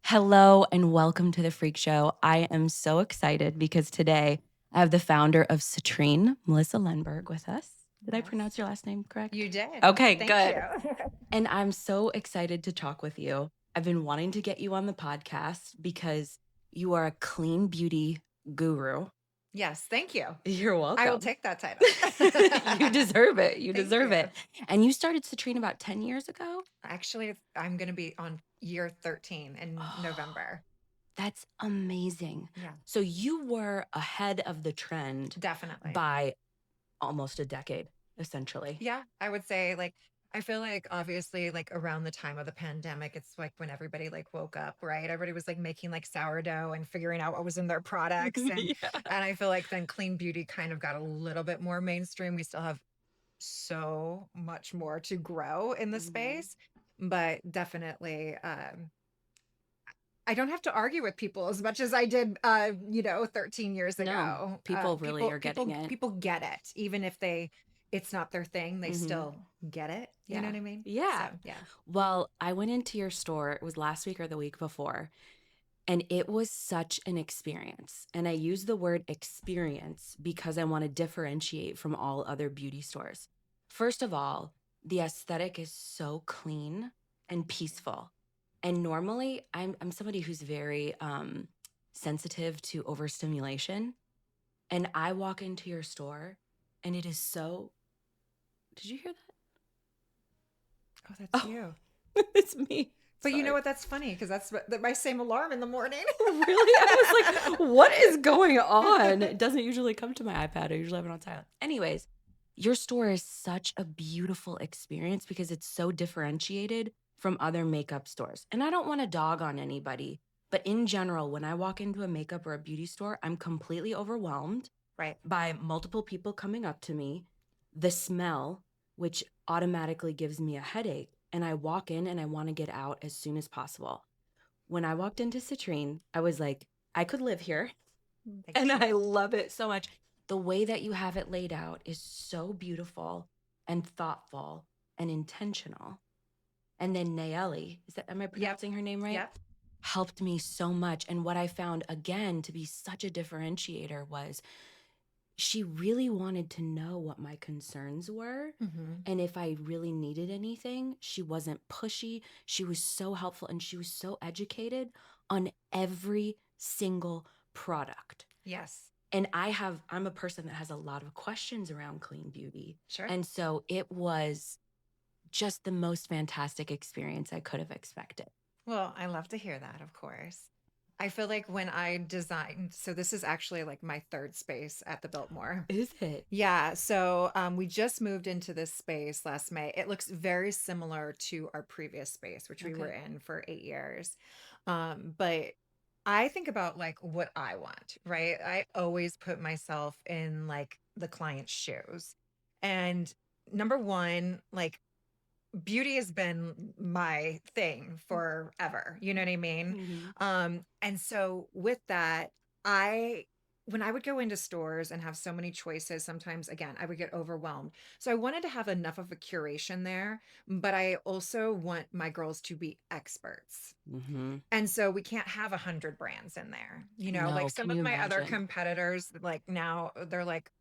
Hello and welcome to the Freq Show. I am so excited because today I have the founder of Citrine, Melissa Lenberg, with us. Did I Yes, pronounce your last name correct? you did. Okay, Thank you. good. And I'm so excited to talk with you. I've been wanting to get you on the podcast because you are a clean beauty guru. Yes, thank you. You're I will welcome. take that title. You deserve it. You Thank deserve you. it. And you started Citrine about 10 years ago? Actually, I'm going to be on year 13 in November. That's amazing. Yeah, So you were ahead of the trend definitely. by almost a decade, essentially. Yeah, I would say I feel like obviously like around the time of the pandemic, it's like when everybody like woke up, right? Everybody was like making like sourdough and figuring out what was in their products and Yeah. and I feel like then clean beauty kind of got a little bit more mainstream. We still have so much more to grow in the Mhm. space, but definitely I don't have to argue with people as much as I did 13 years No, ago. people really are getting it. People get it. Even if it's not their thing, they Mhm. still get it. You know Yeah. what I mean? So Yeah. yeah. Well, I went into your store, it was last week or the week before, and it was such an experience. And I use the word experience because I want to differentiate from all other beauty stores. First of all, the aesthetic is so clean and peaceful. And normally I'm somebody who's very sensitive to overstimulation. And I walk into your store and it is so, did you hear Oh, that's that? you. Oh, it's me. But you know Sorry. what? That's funny because that's my same alarm in the morning. Really? I was like, what is going on? It doesn't usually come to my iPad. I usually have it on silent. Anyways, your store is such a beautiful experience because it's so differentiated from other makeup stores. And I don't want to dog on anybody, but in general, when I walk into a makeup or a beauty store, I'm completely overwhelmed Right. by multiple people coming up to me, the smell, which automatically gives me a headache. And I walk in and I want to get out as soon as possible. When I walked into Citrine, I was like, I could live here. Thank And you. I love it so much. The way that you have it laid out is so beautiful and thoughtful and intentional. And then Nayeli, am I Yep. pronouncing her name right? Yep. Helped me so much. And what I found again to be such a differentiator was she really wanted to know what my concerns were. Hmm. And if I really needed anything, she wasn't pushy. She was so helpful and she was so educated on every single product. Yes. And I'm a person that has a lot of questions around clean beauty. Sure. And so it was just the most fantastic experience I could have expected. Well, I love to hear that, of course. I feel like when I designed, so this is actually like my third space at the Biltmore. Is it? Yeah, so we just moved into this space last May. It looks very similar to our previous space, which we were Okay. in for 8 years. But I think about like what I want, right? I always put myself in like the client's shoes. And number one, like beauty has been my thing forever. You know what I mean? Mm-hmm. And so with that, I when I would go into stores and have so many choices, sometimes again, I would get overwhelmed. So I wanted to have enough of a curation there, but I also want my girls to be experts. Mm-hmm. And so we can't have 100 brands in there. Like No, some can of you my other imagine? competitors, like now they're like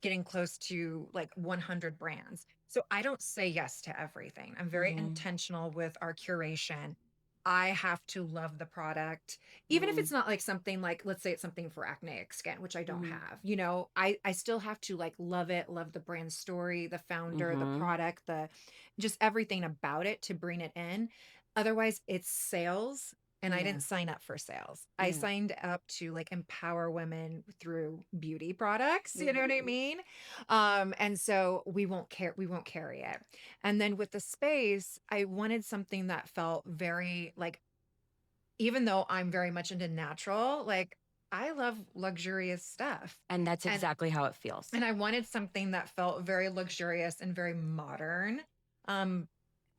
getting close to like 100 brands. So I don't say yes to everything. I'm very Mm-hmm. intentional with our curation. I have to love the product, even if Mm-hmm. it's not like something like, let's say it's something for acneic skin, which I don't Mm-hmm. have. I still have to like love it, love the brand story, the founder, the Mm-hmm. product, the just everything about it to bring it in. Otherwise, it's sales and I Yeah. didn't sign up for sales. I Yeah. signed up to like empower women through beauty products. You know what I Mm-hmm. mean? And so we won't carry it. And then with the space, I wanted something that felt very like, even though I'm very much into natural, like I love luxurious stuff. And that's And exactly how it feels. and I wanted something that felt very luxurious and very modern. Um,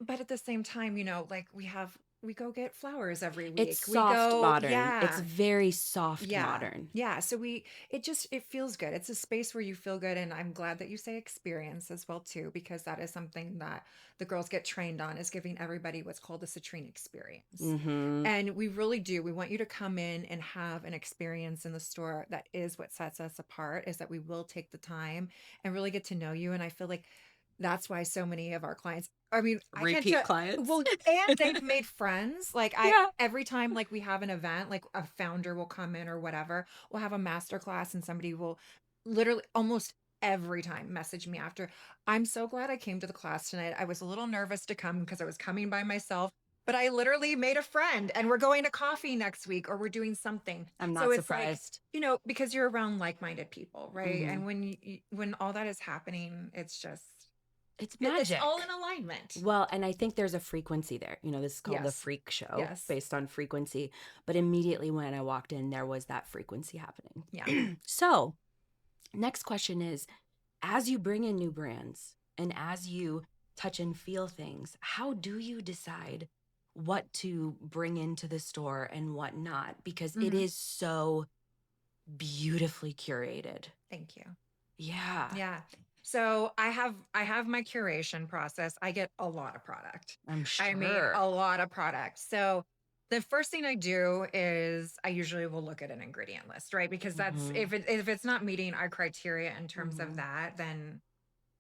but at the same time, like we have we go get flowers every It's week. We soft go, modern. It's yeah. very soft Yeah. modern. Yeah. So it feels good. It's a space where you feel good. And I'm glad that you say experience as well, too, because that is something that the girls get trained on, is giving everybody what's called a citrine experience. Mhm. And we really do. We want you to come in and have an experience in the store. That is what sets us apart, is that we will take the time and really get to know you. And I feel like that's why so many of our clients, I mean, I can't Repeat tell, clients. well, and they've made friends. Like Yeah. every time like we have an event, like a founder will come in or whatever, we'll have a master class and somebody will literally almost every time message me after, I'm so glad I came to the class tonight. I was a little nervous to come because I was coming by myself, but I literally made a friend and we're going to coffee next week or we're doing something. I'm So not it's like, surprised. because you're around like-minded people, right? Mhm. And when all that is happening, it's just It's it's all in magic. alignment. Well, and I think there's a frequency there. This is called the Yes. Freq Show, Yes. based on frequency. But immediately when I walked in, there was that frequency Yeah. happening. So, next question is, as you bring in new brands and as you touch and feel things, how do you decide what to bring into the store and what not? Because it Mhm. is so beautifully curated. Thank you. Yeah, Yeah. So I have my curation process. I get a lot of product. I'm I mean, sure. a lot of product. So the first thing I do is I usually will look at an ingredient list, right? Because that's Hmm. if it's not meeting our criteria in terms of Hmm. that, then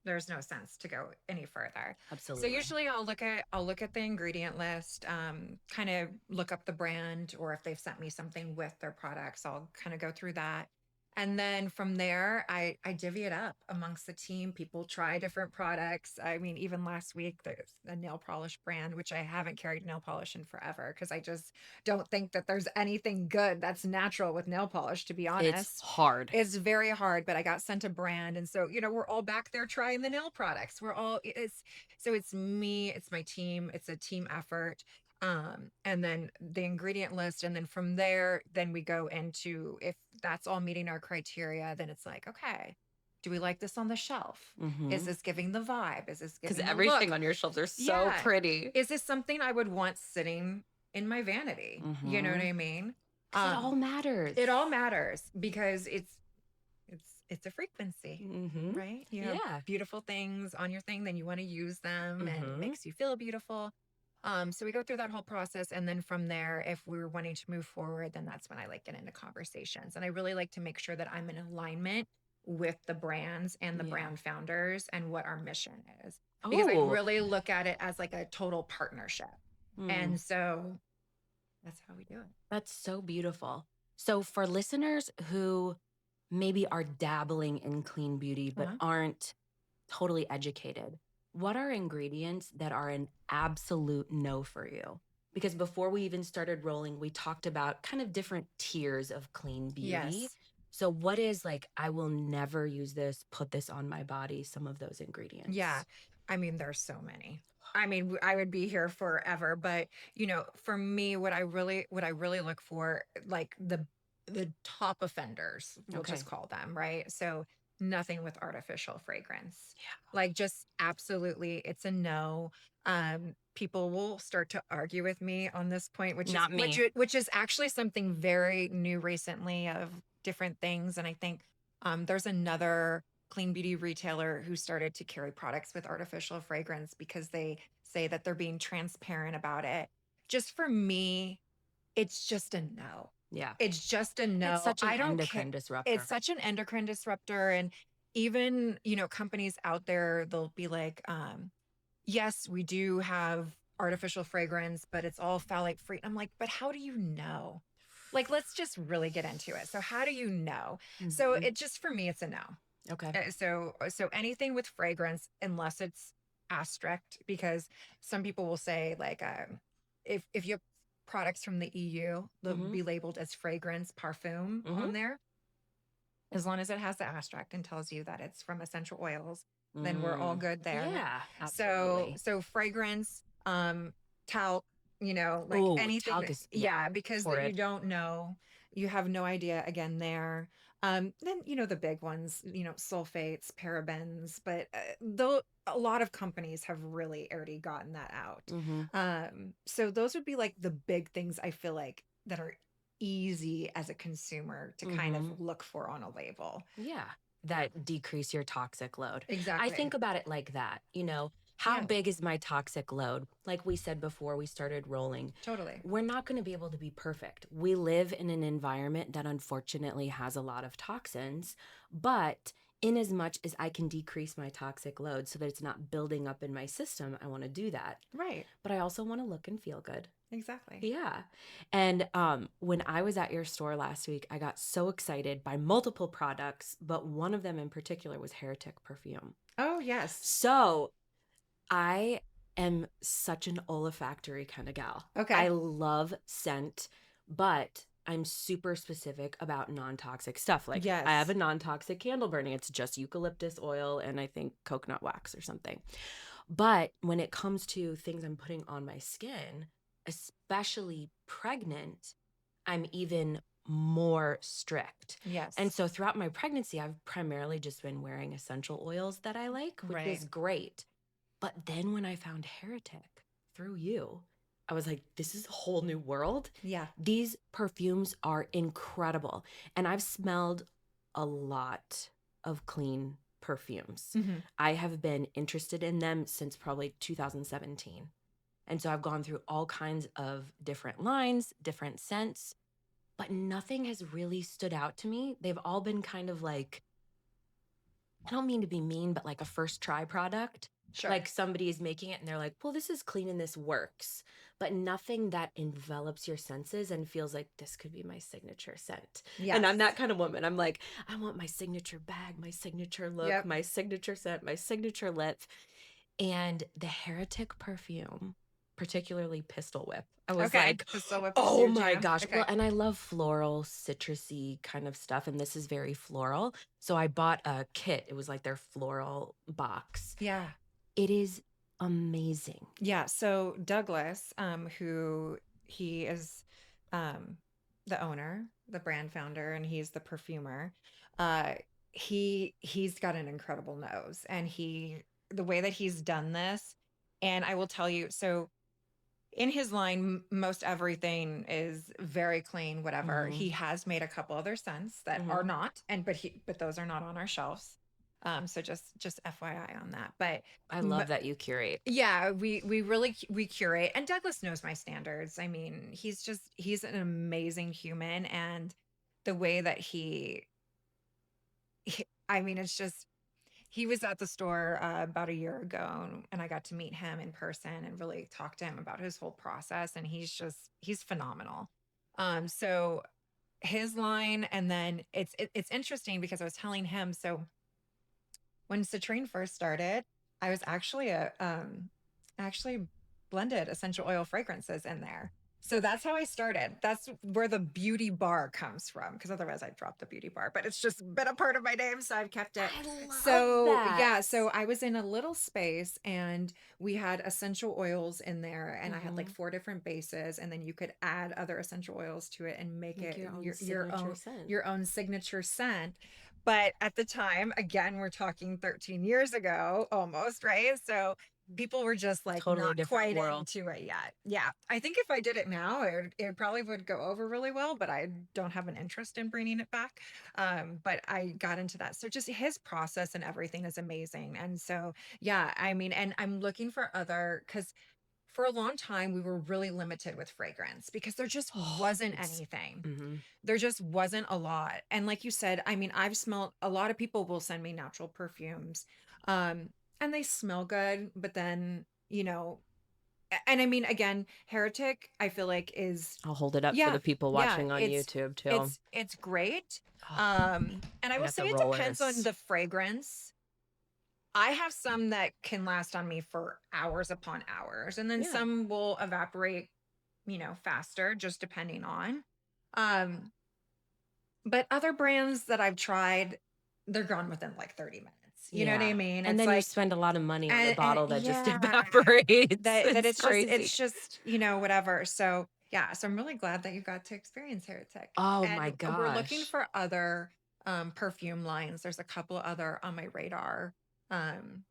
there's no sense to go any further. So Absolutely. usually I'll look at the ingredient list, kind of look up the brand, or if they've sent me something with their products, I'll kind of go through that. And then from there, I divvy it up amongst the team. People try different products. I mean, even last week, there's a nail polish brand, which I haven't carried nail polish in forever because I just don't think that there's anything good that's natural with nail polish, to be It's honest. hard. It's very hard, but I got sent a brand. And so, we're all back there trying the nail products. It's me, it's my team, it's a team effort. And then the ingredient list. And then from there, then we go into, if that's all meeting our criteria, then it's like, okay, do we like this on the shelf? Is Mm-hmm. this giving the vibe? Is this Because giving the everything look? on your shelves are so Yeah. pretty. Is this something I would want sitting in my vanity? You know what Mm-hmm. I mean? Because it all matters. It all matters because it's a frequency, Mm-hmm. right? You have Yeah. beautiful things on your thing, then you want to use them and it Mm-hmm. makes you feel beautiful. So we go through that whole process. And then from there, if we're wanting to move forward, then that's when I like get into conversations. And I really like to make sure that I'm in alignment with the brands and the Yeah. brand founders and what our mission is. Because I Oh. really look at it as like a total partnership. Mm. And so that's how we do it. That's so beautiful. So, for listeners who maybe are dabbling in clean beauty but Uh-huh. aren't totally educated, what are ingredients that are an absolute no for you? Because before we even started rolling, we talked about kind of different tiers of clean beauty. Yes. So, what is like, I will never use this, put this on my body, some of those Yeah. ingredients? I mean, there's so many. I mean, I would be here forever, but for me, what I really look for, like the top offenders, we'll just Okay. call them, right? So nothing with artificial fragrance. Yeah. Like just absolutely, it's a no. People will start to argue with me on this point, which is Not which me. i- which is actually something very new recently of different things. And I think there's another clean beauty retailer who started to carry products with artificial fragrance because they say that they're being transparent about it. Just for me, it's just a no. Yeah. It's just a It's no. such an I don't care. endocrine It's disruptor. such an endocrine disruptor. And even, companies out there, they'll be like, yes, we do have artificial fragrance, but it's all phthalate free. I'm like, but how do you know? Like, let's just really get into it. So, how do you know? So, Mhm. it just for me, it's a no. Okay. So anything with fragrance, unless it's asterisk, because some people will say like, if you have products from the EU, they'll Hmm. be labeled as fragrance parfum Hmm. on there. As long as it has the asterisk and tells you that it's from essential oils, then we're all Mm. good there. Yeah, So absolutely. so fragrance, talc, like Oh, anything talc that, is, yeah, yeah, because for that you it. don't know, you have no idea again there. Then, the big ones, sulfates, parabens, but though a lot of companies have really already gotten that out. Mhm. So those would be like the big things I feel like that are easy as a consumer to kind of Mhm. look for on a label. Yeah, that decrease your toxic load. I Exactly. think about it like that, how Yeah, big is my toxic load? Like we said before we started rolling, totally. we're not going to be able to be perfect. We live in an environment that unfortunately has a lot of toxins, but in as much as I can decrease my toxic load so that it's not building up in my system, I want to do that. Right. But I also want to look and feel good. Exactly. Yeah. And when I was at your store last week, I got so excited by multiple products, but one of them in particular was Heretic perfume. Oh, yes. So I am such an olfactory kind of gal. I Okay. love scent, but I'm super specific about non-toxic stuff. Like I have Yes. a non-toxic candle burning. It's just eucalyptus oil and I think coconut wax or something. But when it comes to things I'm putting on my skin, especially pregnant, I'm even more strict. And Yes. so throughout my pregnancy, I've primarily just been wearing essential oils that I like, which Right. was great. But then when I found Heretic through you, I was like, this is a whole new world. Yeah. These perfumes are incredible. And I've smelled a lot of clean perfumes. Hmm. I have been interested in them since probably 2017. And so I've gone through all kinds of different lines, different scents, but nothing has really stood out to me. They've all been kind of like, I don't mean to be mean, but like a first try product. Sure. Like somebody is making it and they're like, well, this is clean and this works, but nothing that envelops your senses and feels like this could be my signature scent. And I'm that Yes. kind of woman. I'm like, I want my signature bag, my signature look, Yep. my signature scent, my signature lip. And the Heretic perfume, particularly Pistol Whip, I was Okay. like, Pistol whip is oh your my jam. gosh. Well, Okay. and I love floral, citrusy kind of stuff. And this is very floral. So I bought a kit. It was like their floral box. Yeah. It is amazing. Yeah. So Douglas, who he is um the owner, the brand founder, and he's the perfumer, uh, he's got an incredible nose. And the way that he's done this, and I will tell you, so in his line, most everything is very clean, whatever. Hmm. He has made a couple other scents that are Hmm. not, but those are not on our shelves. So just FYI on that. But I m- love that you curate. yeah, we really we curate, and Douglas knows my standards. I mean, he's an amazing human, and the way that I mean, it's just he was at the store about a year ago, and I got to meet him in person and really talk to him about his whole process. And he's phenomenal. So his line, and then it's interesting because I was telling him, so when Citrine first started, I was actually blended essential oil fragrances in there. So that's how I started. That's where the beauty bar comes from. Because otherwise I'd drop the beauty bar, but it's just been a part of my name. So I've kept it. I love So that. yeah, so I was in a little space and we had essential oils in there, and I had like Hmm. four different bases, and then you could add other essential oils to it and make Make it your own signature scent. your own signature scent. But at the time, again, we're talking 13 years ago almost, right? So people were just like Totally not different quite world. into it yet. Yeah. I think if I did it now, it probably would go over really well, but I don't have an interest in bringing it back. But I got into that. So just his process and everything is amazing. And so, yeah, I mean, and I'm looking for because for a long time we were really limited with fragrance because there just Oh, wasn't it's anything. hmm There just wasn't a lot. And like you said, I mean, I've smelled a lot of people will send me natural perfumes. And they smell good, but then, and I mean, again, Heretic, I feel like is, I'll hold it up for yeah, the people yeah, watching on YouTube too. it's great. Oh, And I I will got say the it depends on rollers. the fragrance. I have some that can last on me for hours upon hours, and then Yeah. some will evaporate, faster, just depending on. Um, but other brands that I've tried, they're gone within like 30 minutes. You know what I Yeah. mean? And It's then you like, spend a lot of money on a and bottle that just yeah, evaporates. that It's crazy. it's just, whatever. So yeah, so I'm really glad that you got to experience Heretic. Oh my And we're looking gosh. for other perfume lines. There's a couple other on my radar. Um,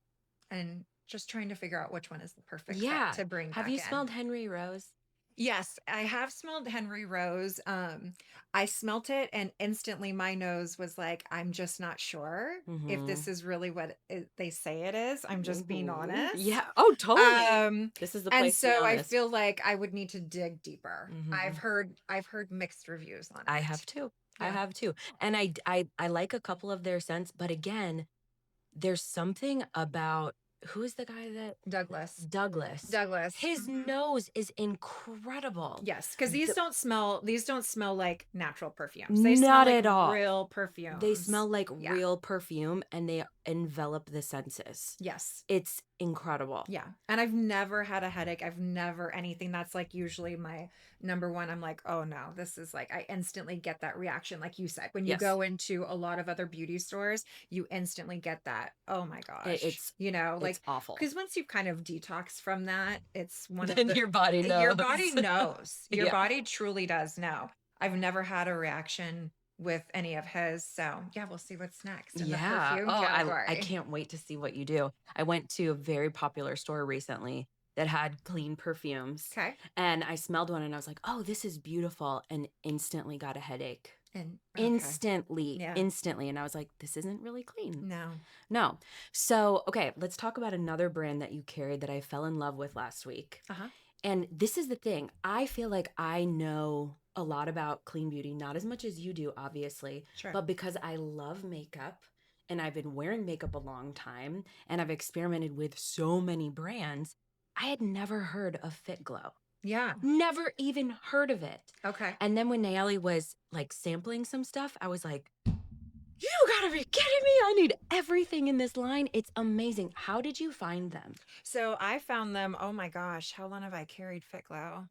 and just trying to figure out which one is the perfect fit Yeah. to bring Have back you in. smelled Henry Rose? Yes, I have smelled Henry Rose. I smelt it and instantly my nose was like, I'm just not sure if Mm-hmm. this is really what they say it is. I'm just being Mm-hmm. honest. Yeah. Oh, totally. Um, This is the and place to be so I honest. feel like I would need to dig deeper. Mm-hmm. I've heard mixed reviews on I it. have too. I Yeah. have too. And I like a couple of their scents, but again, there's something about who is the guy that Douglas. Douglas. Douglas. His Mhm. nose is incredible. Yes, because The- these don't smell like natural perfumes. They smell Not like at all. real They perfumes. smell like Yeah. real perfume and they envelop the senses. Yes. It's incredible. Yeah. And I've never had a headache. I've never anything. That's like usually my number one. I'm like, oh no, this is like, I instantly get that reaction. Like you said, when you Yes. go into a lot of other beauty stores, you instantly get that. Oh my gosh. It's Like, it's awful. because once you've kind of detoxed from that, it's one of Then the, your body your knows. body knows. Your Yeah. body truly does know. I've never had a reaction with any of his. So yeah, we'll see what's next in the Yeah. perfume Oh, I category. can't wait to see what you do. I went to a very popular store recently that had clean perfumes Okay. and I smelled one and I was like, "Oh, this is beautiful," and instantly got a headache. And okay. Instantly, Yeah. instantly. And I was like, "This isn't really clean." No. No. So, okay, let's talk about another brand that you carried that I fell in love with last week. Uh-huh. And this is the thing. I feel like I know a lot about clean beauty, not as much as you do, obviously, Sure. but because I love makeup and I've been wearing makeup a long time and I've experimented with so many brands, I had never heard of Fit Glow. Yeah. Never even heard of it. Okay. And then when Nayeli was like sampling some stuff, I was like, you gotta be kidding me. I need everything in this line. It's amazing. How did you find them? So I found them, oh my gosh, how long have I carried Fit Glow?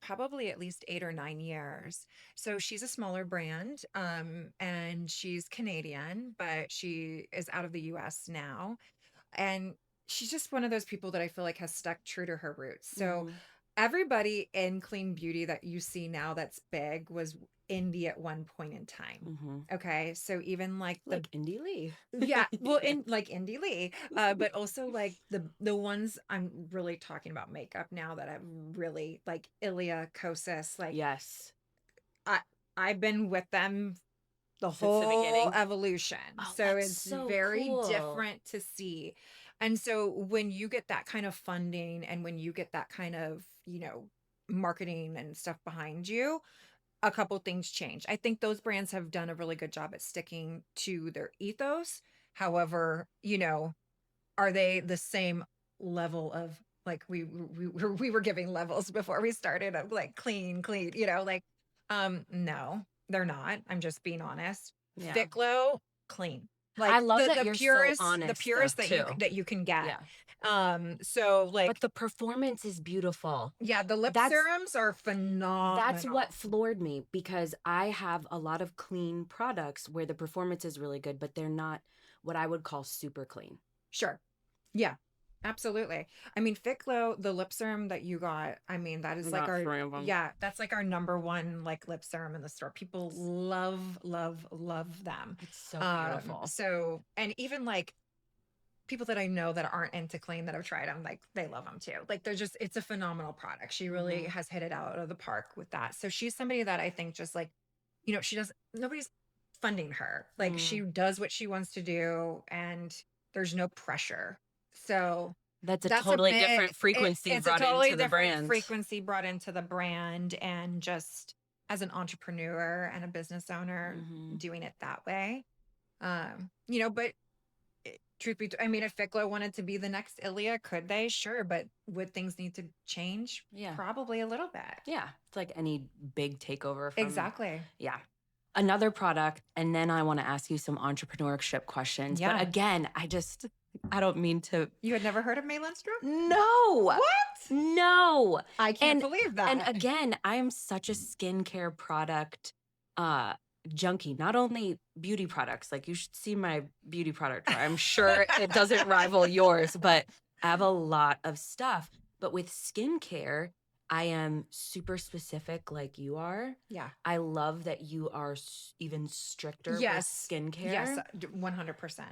Probably at least 8 or 9 years. So she's a smaller brand, and she's Canadian, but she is out of the US now. And she's just one of those people that I feel like has stuck true to her roots. So Mhm. everybody in clean beauty that you see now that's big was indie at one point in time. Mhm. Okay. So even like the Like Indie Lee. yeah, well, in like Indie Lee, but also like the ones I'm really talking about makeup now that I'm really like Ilia Kosas, like Yes. I I've been with them the Since the whole beginning. evolution. Oh, So that's it's so very cool. different to see. And so when you get that kind of funding and when you get that kind of, marketing and stuff behind you, a couple things change. I think those brands have done a really good job at sticking to their ethos. However, are they the same level of like we were giving levels before we started of like clean, like no, they're not. I'm just being honest. Yeah. Fit Glow, clean. I Like love that the you're so purest, the honest, purest though, too. that you can get. Yeah. So like But the performance is beautiful. yeah, the lip That's serums are phenomenal. that's what floored me because I have a lot of clean products where the performance is really good, but they're not what I would call super clean. Sure. Yeah. Absolutely. I mean, Fit Glow, the lip serum that you got, I mean, that is I like got our, 3 of 'em. yeah, that's like our number one like lip serum in the store. People love, love, love them. It's so beautiful. So, and even like people that I know that aren't into clean that have tried them, like they love them too. Like they're just, it's a phenomenal product. She really Mhm. has hit it out of the park with that. So she's somebody that I think just like, she does, nobody's funding her. Like she does what she wants to do and there's no pressure. So That's a that's totally different frequency it's a brought totally into the different brand. frequency brought into the brand and just as an entrepreneur and a business owner Mhm. doing it that way. But truth be I mean, if Fit Glow wanted to be the next Ilia, could they? Sure, but would things need to change? Yeah. Probably a little bit. Yeah. It's like any big takeover from Exactly. Yeah. Another product, and then I want to ask you some entrepreneurship questions. Yeah. But again, I don't mean to. You had never heard of May Lindstrom? No. What? No. I can't And- believe that. And again, I am such a skincare product junkie. Not only beauty products, like you should see my beauty product drawer. I'm sure it doesn't rival yours, but I have a lot of stuff. But with skincare, I am super specific like you are. Yeah. I love that you are even stricter with Yes. Yes. skincare. 100%.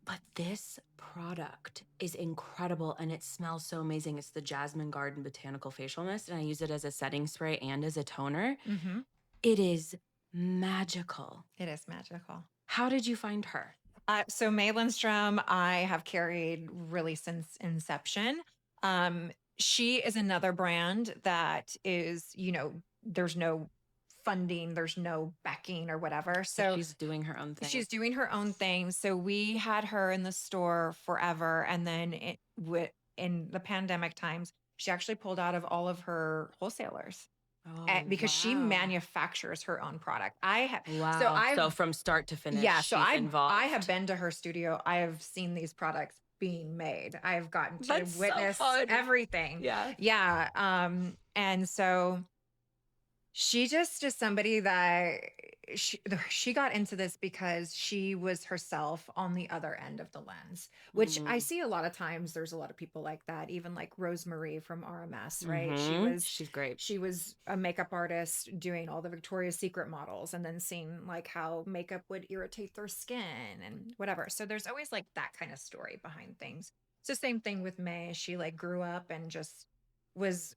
But this product is incredible and it smells so amazing. It's the Jasmine Garden Botanical Facial Mist, and I use it as a setting spray and as a toner. Hmm. It is magical. It is magical. How did you find her? So May Lindstrom, I have carried really since inception. Um, she is another brand that is, there's no funding, there's no backing or whatever. So So she's doing her own thing. she's doing her own thing. So we had her in the store forever. And then in the pandemic times, she actually pulled out of all of her wholesalers Oh, because she wow. manufactures her own product. I have, so Wow. I've, So from start to finish, yeah, so she's I have involved. been to her studio. I have seen these products being made. I've gotten to That's so witness fun. everything. Yeah. Yeah. And so she just is somebody that she got into this because she was herself on the other end of the lens, which I Mm. see a lot of times. There's a lot of people like that, even like Rosemary from RMS, right? She's great. She was a makeup artist doing all the Victoria's Secret models and then seeing like how makeup would irritate their skin and whatever. So there's always like that kind of story behind things. So same thing with May. She like grew up and just was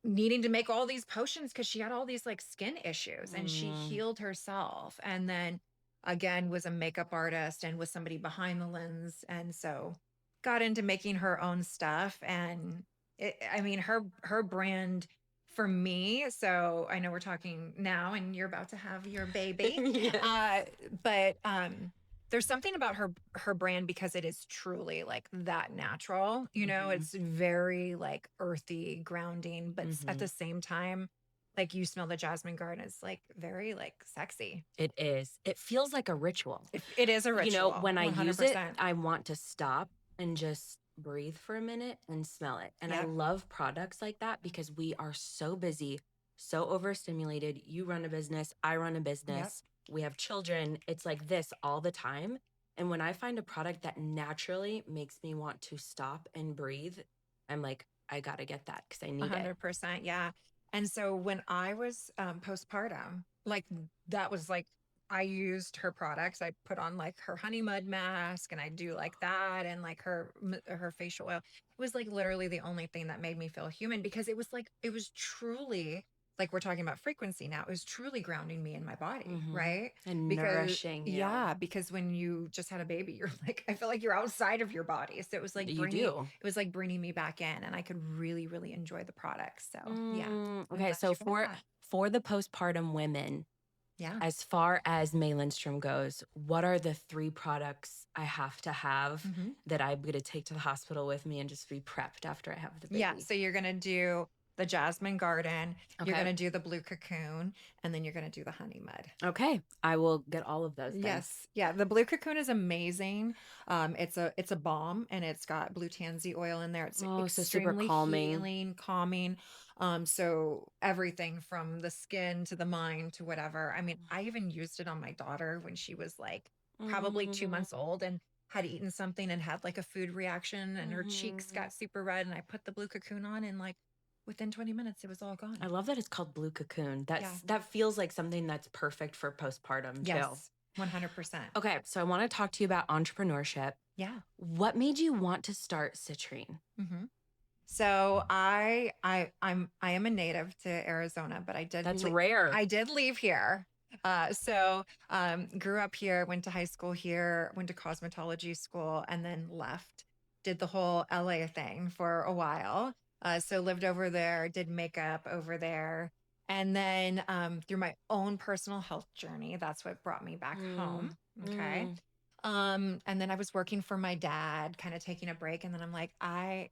needing to make all these potions because she had all these like skin issues and she Mm. healed herself. And then again was a makeup artist and was somebody behind the lens. And so got into making her own stuff. And I mean, her brand for me. So I know we're talking now and you're about to have your baby. Yes. But there's something about her brand because it is truly like that natural, Mhm. it's very like earthy, grounding, but at the Mhm. same time, like you smell the jasmine garden, it's like very like sexy. It is. It feels like a ritual. It is a ritual, When I use it, 100%. I want to stop and just breathe for a minute and smell it. And I Yep. love products like that because we are so busy, so overstimulated. You run a business, I run a Yep. business, we have children. It's like this all the time. And when I find a product that naturally makes me want to stop and breathe, I'm like, I got to get that because I need it. 100%. Yeah. And so when I was postpartum, like that was like, I used her products. I put on like her honey mud mask and I do like that and like her facial oil. It was like literally the only thing that made me feel human because it was truly like we're talking about frequency now. It was truly grounding me in my body, right? And Because nourishing you. yeah, because when you just had a baby, you're like, I feel like you're outside of your body. So You do. it was like bringing me back in and I could really, really enjoy the products. So yeah, I'm Okay, glad so you finished that. for the postpartum women, Yeah. as far as May Lindstrom goes, what are the 3 products I have to have Hmm. that I'm gonna take to the hospital with me and just be prepped after I have the Yeah. baby? So you're going to do the jasmine garden, you're going Okay. to do the blue cocoon, and then you're going to do the honey mud. Okay. I will get all of those then. Yes. Yeah. The blue cocoon is amazing. It's a balm and it's got blue tansy oil in there. It's Oh, so super extremely calming. healing, calming. So everything from the skin to the mind to whatever. I mean, I even used it on my daughter when she was like probably 2 months Mm, old and had eaten something and had like a food reaction and her cheeks mhm. got super red. And I put the blue cocoon on and like within 20 minutes, it was all I gone. love that it's called Blue Cocoon. Yeah. That feels like something that's perfect for postpartum too. Yes. 100%. Okay, so I want to talk to you about entrepreneurship. Yeah. What made you want to start Citrine? Hmm. So I am a native to Arizona, but That's rare. I did leave here. Grew up here, went to high school here, went to cosmetology school, and then left. Did the whole LA thing for a while. So lived over there, did makeup over there, and then through my own personal health journey, that's what brought me back home. Mm, Okay. mm. And then I was working for my dad, kind of taking a break, and then I'm like, I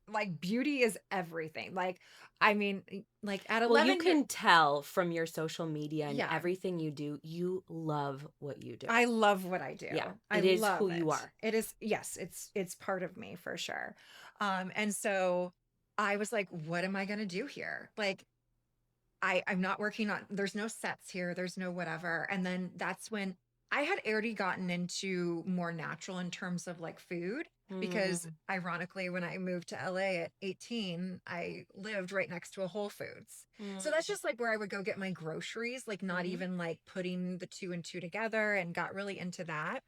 like beauty is everything. Like, I mean, like at Well, you 11 years, can tell from your social media and yeah, everything you do, you love what you do. I love what I do. Yeah, I it is love who you it. are. It is, yes, it's part of me for sure. And so I was like, what am I gonna do here? Like, I'm not working on, there's no sets here, there's no whatever. And then that's when I had already gotten into more natural in terms of like food. because Mm. ironically, when I moved to LA at 18, I lived right next to a Whole Foods. So that's Mm. just like where I would go get my groceries, like not Mhm. even like putting the two and two together, and got really into that.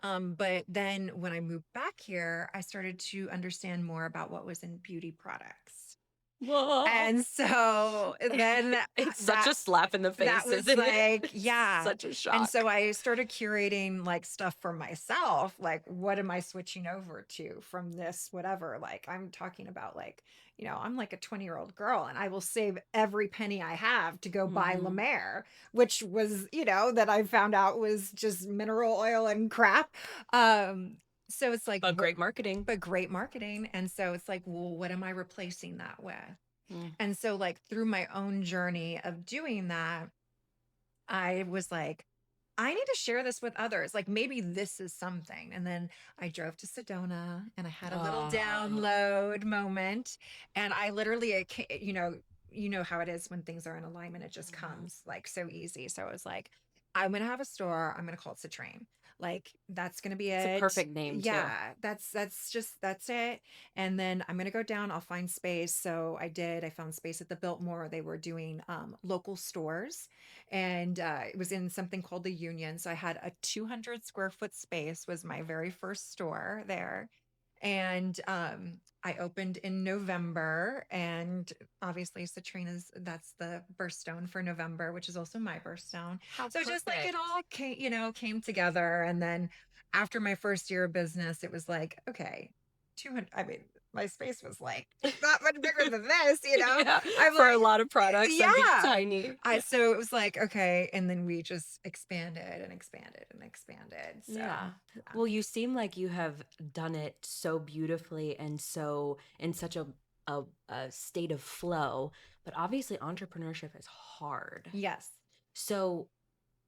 But then when I moved back here, I started to understand more about what was in beauty products. Whoa. And so then It's such that a slap in the that face, was isn't it? like, It's yeah. such a And shock. so I started curating like stuff for myself. Like, what am I switching over to from this, whatever? Like, I'm talking about like, I'm like a 20-year-old girl and I will save every penny I have to go buy La Mhm. Mer, which was, that I found out was just mineral oil and crap. Um, so it's like, But great marketing. but great marketing. And so it's like, well, what am I replacing that with? Mm. And so, like, through my own journey of doing that, I was like, I need to share this with others. Like, maybe this is something. And then I drove to Sedona and I had a little Oh. download moment. And I literally, you know how it is when things are in alignment, it just Mhm. comes like so easy. So I was like, I'm going to have a store. I'm going to call it Citrine. Like, that's going to be It's a it. perfect name too. Yeah, that's it. And then I'm going to go down, I'll find space. So I did. I found space at the Biltmore. They were doing local stores, and it was in something called the Union. So I had a 200 square foot space, was my very first store there. And I opened in November, and obviously Citrina's, that's the birthstone for November, which is also my birthstone. How So just like it perfect. all came together. And then after my first year of business, it was like, okay, 200, I mean, my space was like not much bigger than this. Yeah, I'm for a like, lot of products, that'd be yeah. tiny. So it was like, okay. And then we just expanded and expanded and expanded. So, Yeah. yeah. Well, you seem like you have done it so beautifully and so in such a state of flow, but obviously entrepreneurship is hard. Yes. So,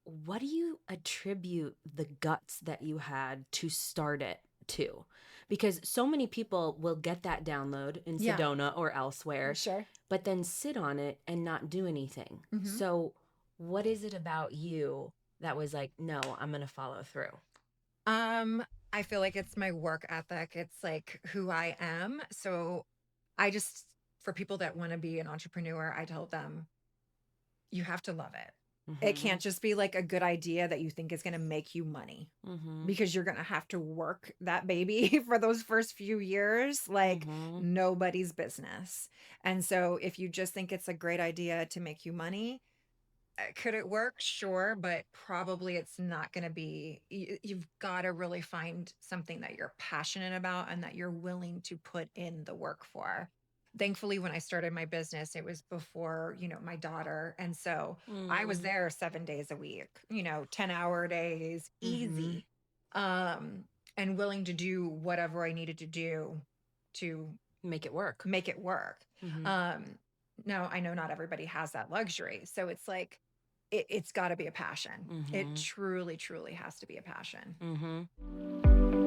what do you attribute the guts that you had to start it to? Because so many people will get that download in Yeah. Sedona or elsewhere, Sure. but then sit on it and not do anything. Hmm. So, what is it about you that was like, no, I'm going to follow through? Um, I feel like it's my work ethic. It's like who I am. So I just, for people that want to be an entrepreneur, I tell them you have to love it. It Mm-hmm. can't just be like a good idea that you think is going to make you money, Mm-hmm. because you're going to have to work that baby for those first few years like Mm-hmm. nobody's business. And so if you just think it's a great idea to make you money, could it work? Sure, but probably it's not going to be. You've got to really find something that you're passionate about and that you're willing to put in the work for. Thankfully, when I started my business, it was before, my daughter. And so I was Mm-hmm. there 7 days a week, 10-hour days, Mm-hmm. easy, um, and willing to do whatever I needed to do to Make it work. make it work. Mm-hmm. Um, Now I know not everybody has that luxury. So it's like, it's got to be a passion. It Mm-hmm. truly, truly has to be a passion. Mm-hmm.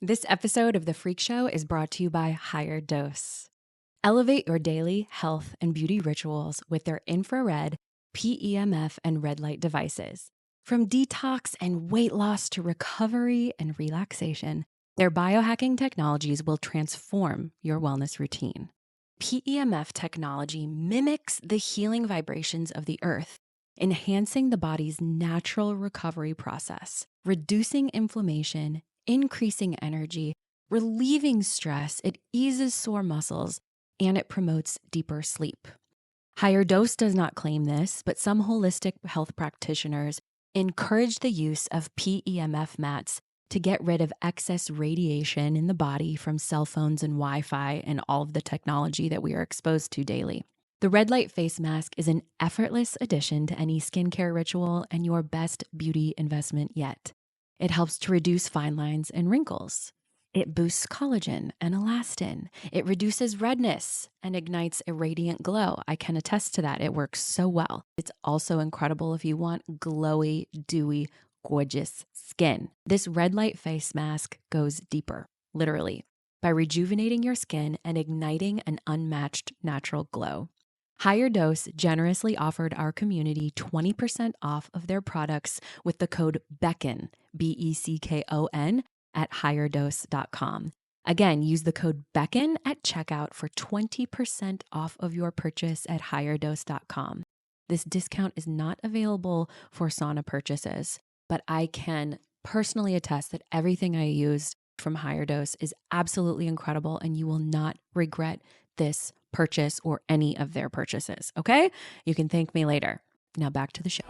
This episode of The Freak Show is brought to you by Higher Dose. Elevate your daily health and beauty rituals with their infrared, PEMF, and red light devices. From detox and weight loss to recovery and relaxation, their biohacking technologies will transform your wellness routine. PEMF technology mimics the healing vibrations of the earth, enhancing the body's natural recovery process, reducing inflammation, increasing energy, relieving stress. It eases sore muscles, and it promotes deeper sleep. Higher Dose does not claim this, but some holistic health practitioners encourage the use of PEMF mats to get rid of excess radiation in the body from cell phones and Wi-Fi and all of the technology that we are exposed to daily. The red light face mask is an effortless addition to any skincare ritual and your best beauty investment yet. It helps to reduce fine lines and wrinkles. It boosts collagen and elastin. It reduces redness and ignites a radiant glow. I can attest to that. It works so well. It's also incredible if you want glowy, dewy, gorgeous skin. This red light face mask goes deeper, literally, by rejuvenating your skin and igniting an unmatched natural glow. Higher Dose generously offered our community 20% off of their products with the code BECKON, BECKON, at higherdose.com. Again, use the code BECKON at checkout for 20% off of your purchase at higherdose.com. This discount is not available for sauna purchases, but I can personally attest that everything I used from Higher Dose is absolutely incredible, and you will not regret this purchase or any of their purchases. Okay? You can thank me later. Now back to the show.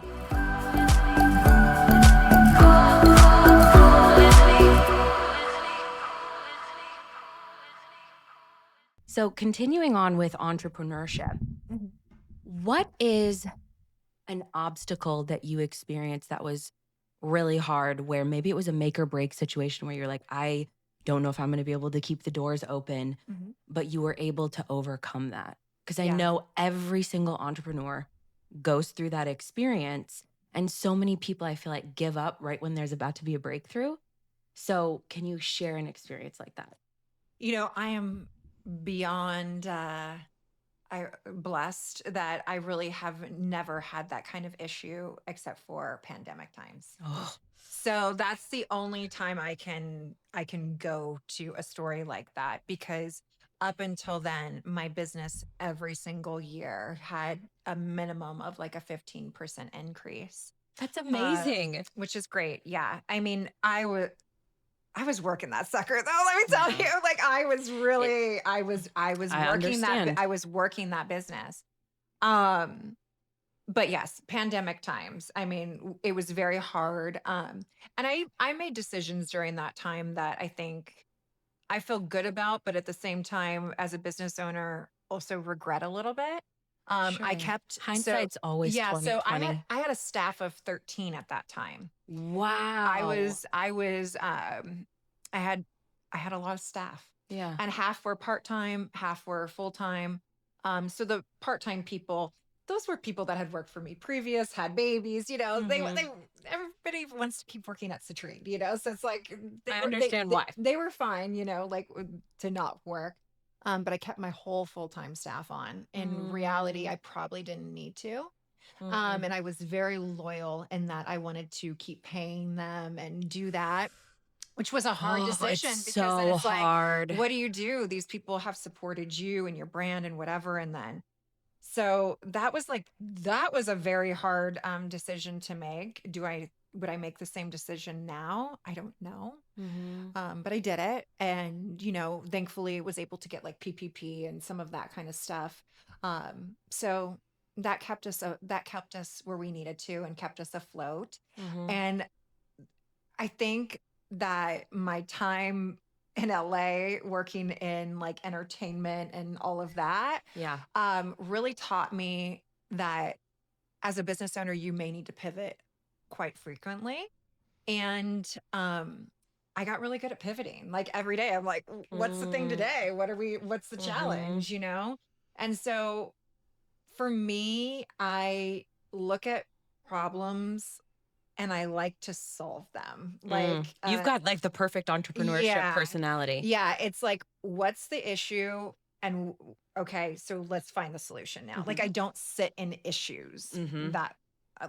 So, continuing on with entrepreneurship, what is an obstacle that you experienced that was really hard, where maybe it was a make or break situation where you're like, I don't know if I'm going to be able to keep the doors open, but you were able to overcome that? Because I Yeah. know every single entrepreneur goes through that experience. And so many people, I feel like, give up right when there's about to be a breakthrough. So, can you share an experience like that? I am beyond blessed that I really have never had that kind of issue except for pandemic times. Oh, So that's the only time I can go to a story like that, because up until then my business every single year had a minimum of like a 15% increase. that's Uh, amazing. which is great. Yeah. I mean, I was working that sucker though. Let me tell Yeah. you, like I was It, really, I was I working understand. I was working that business. Um, but yes, pandemic times. I mean, it was very hard. And I made decisions during that time that I think I feel good about, but at the same time, as a business owner, also regret a little bit. I Sure. kept so Hindsight's always yeah, so I had 2020. I had a staff of 13 at that time. I Wow. was I was I had I had a lot of staff, Yeah. and half were part-time, half were full-time. So the part-time people, those were people that had worked for me previous, had babies, Hmm. they everybody wants to keep working at Citrine, so it's like I understand why. they were fine, like to not work. But I kept my whole full-time staff on. In reality, Mm, I probably didn't need to. mm. And I was very loyal in that I wanted to keep paying them and do that, which was a hard Oh, it's decision, because then so it's like, hard. what do you do? These people have supported you and your brand and whatever. And then, so that was a very hard decision to make. Would I make the same decision now? I don't know. Hmm. But I did it. And, thankfully was able to get like PPP and some of that kind of stuff. So that kept us where we needed to and kept us afloat. Hmm. And I think that my time in LA working in like entertainment and all of that Yeah. really taught me that as a business owner, you may need to pivot quite frequently. And I got really good at pivoting. Like every day, I'm like, what's the thing Mm, today? What's the hmm. challenge? And so for me, I look at problems and I like to solve them. Like, You've got like the perfect entrepreneurship yeah, personality. yeah. It's like, what's the issue? And okay, so let's find the solution now. Like, Hmm. I don't sit in issues Hmm. that,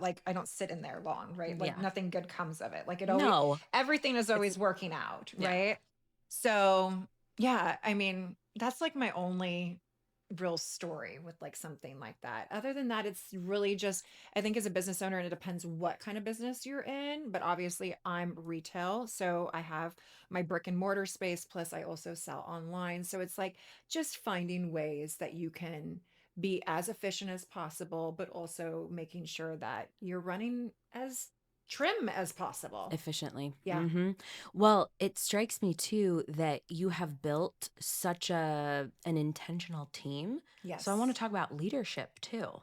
like, I don't sit in there long, right? Like, Yeah. nothing good comes of it. Like, No, everything is it's, always working out, yeah. right? So, yeah, I mean, that's like my only real story with like something like that. Other than that, it's really just, I think as a business owner, and it depends what kind of business you're in, but obviously I'm retail. So I have my brick and mortar space, plus I also sell online. So it's like just finding ways that you can be as efficient as possible, but also making sure that you're running as trim as possible. Efficiently. Yeah. Hmm. Well, it strikes me too that you have built such an intentional team. So I want to Yes. talk about leadership too.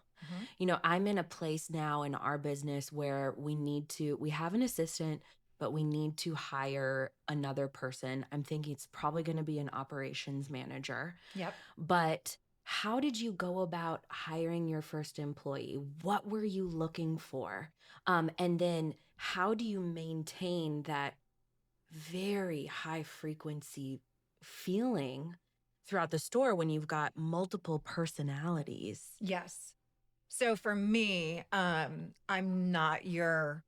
Mhm. I'm in a place now in our business where we have an assistant, but we need to hire another person. I'm thinking it's probably going to be an operations manager. Yep. But how did you go about hiring your first employee? What were you looking for? And then how do you maintain that very high frequency feeling throughout the store when you've got multiple personalities. Yes. So for me, I'm not your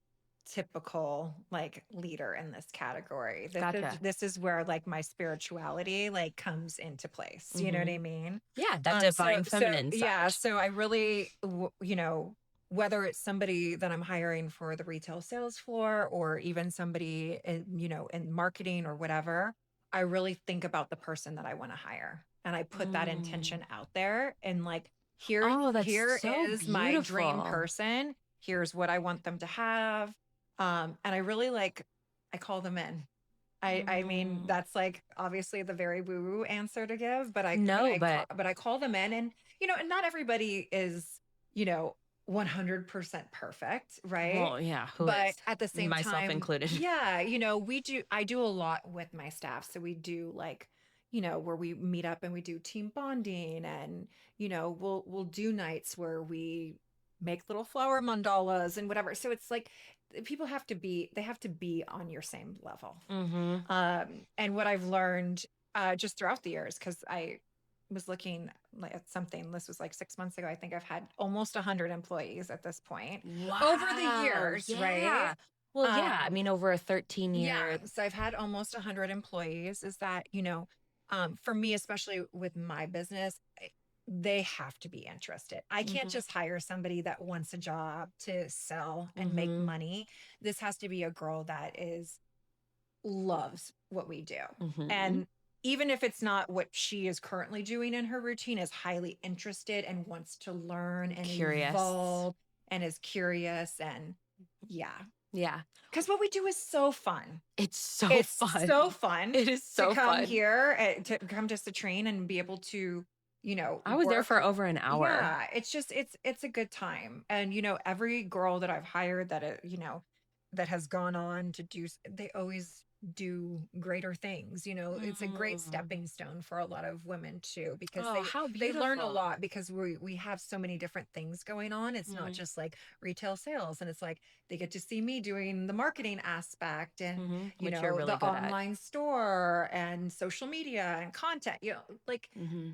typical like leader in this category. Gotcha. This is where like my spirituality like comes into place. You know what Hmm. I mean? Yeah, that So divine feminine yeah, side. so I really you know, whether it's somebody that I'm hiring for the retail sales floor or even somebody in, you know, in marketing or whatever, I really think about the person that I want to hire. And I put that Mm. intention out there and like Oh, that's here so is my dream beautiful. person. Here's what I want them to have. And I really like I call them in. I mean Mm. that's like obviously the very woo woo answer to give, but No, but I call them in, and you know, and not everybody is, you know, 100% perfect, right? well, yeah, who But is? at the same Myself time, included. yeah, you know, I do a lot with my staff. So we do like, you know, where we meet up and we do team bonding, and you know, we'll do nights where we make little flower mandalas and whatever. So it's like people have to be they have to be on your same level. Mm-hmm. And what I've learned just throughout the years, because I was looking at something, this was like 6 months ago. I think I've had almost 100 employees at this point over the Wow. years, right? Yeah. Well, yeah. I Um, mean, over a 13 yeah. year. So I've had almost 100 employees. Is that, you know, for me, especially with my business, they have to be interested. I can't Mm-hmm. just hire somebody that wants a job to sell and make Mm-hmm. money. This has to be a girl that is loves what we do. Mm-hmm. And even if it's not what she is currently doing in her routine, is highly interested and wants to learn and Curious. evolve and is curious. And yeah, Yeah. because what we do is so fun. It's so It's fun. so fun It is to so come fun. here, to come to Citrine and be able to, you know, I was there work. for over an hour. Yeah, it's just it's a good time. And you know, every girl that I've hired that you know, that has gone on to do they always do greater things. You know, it's a great Mm. stepping stone for a lot of women too, because Oh, how they learn a beautiful. lot, because we have so many different things going on. It's not Mm-hmm. just like retail sales, and it's like they get to see me doing the marketing aspect and, Mm-hmm. you Which you're know, really the good at. online store and social media and content, you know, like Mm-hmm.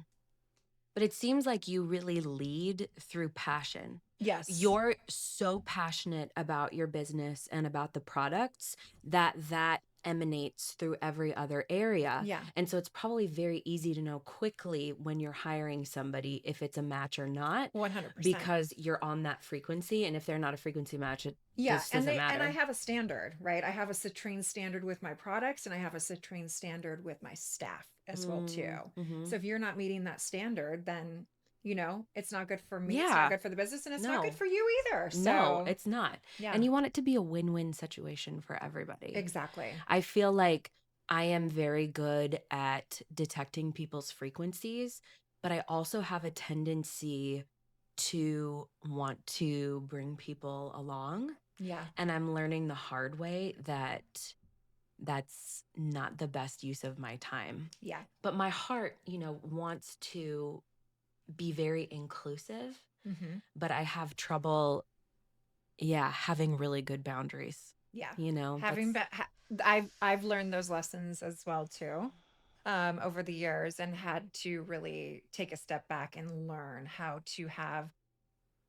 But it seems like you really lead through passion. yes. You're so passionate about your business and about the products that emanates through every other area. Yeah. And so it's probably very easy to know quickly when you're hiring somebody if it's a match or not 100%. because you're on that frequency. And if they're not a frequency match, it Yeah, just doesn't and I matter. have a standard, right? I have a Citrine standard with my products, and I have a Citrine standard with my staff as well too. Mm-hmm. So if you're not meeting that standard, then you know, it's not good for me, it's not Yeah. good for the business, and it's not good No. for you either. No, So, it's not. yeah. And you want it to be a win-win situation for everybody. Exactly. I feel like I am very good at detecting people's frequencies, but I also have a tendency to want to bring people along. Yeah. And I'm learning the hard way that that's not the best use of my time. Yeah. But my heart, wants to be very inclusive, Mhm. but I have trouble, yeah, having really good boundaries. Yeah. That's I've learned those lessons as well too, over the years, and had to really take a step back and learn how to have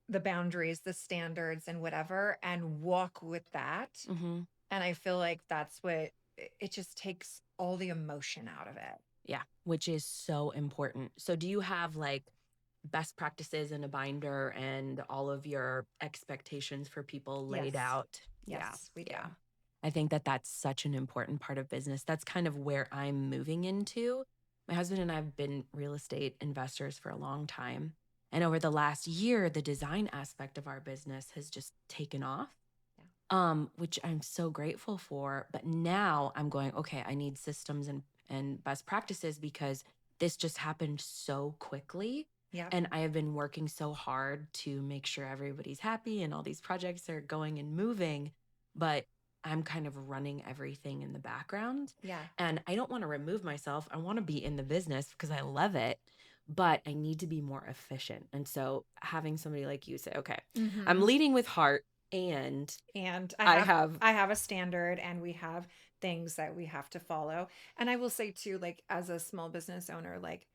the boundaries, the standards, and whatever, and walk with that. mhm. And I feel like that's what it just takes all the emotion out of it. Yeah, which is so important. So do you have like best practices in a binder and all of your expectations for people laid Yes. out? Yeah. Yes, we do. Yeah. I think that that's such an important part of business. That's kind of where I'm moving into. My husband and I have been real estate investors for a long time. And over the last year, the design aspect of our business has just taken off. Which I'm so grateful for. But now I'm going, okay, I need systems and best practices because this just happened so quickly. Yeah. And I have been working so hard to make sure everybody's happy and all these projects are going and moving. But I'm kind of running everything in the background. Yeah. And I don't want to remove myself. I want to be in the business because I love it. But I need to be more efficient. And so having somebody like you say, okay, I'm Mhm. leading with heart and And I have. I have a standard, and we have things that we have to follow. And I will say too, like as a small business owner, like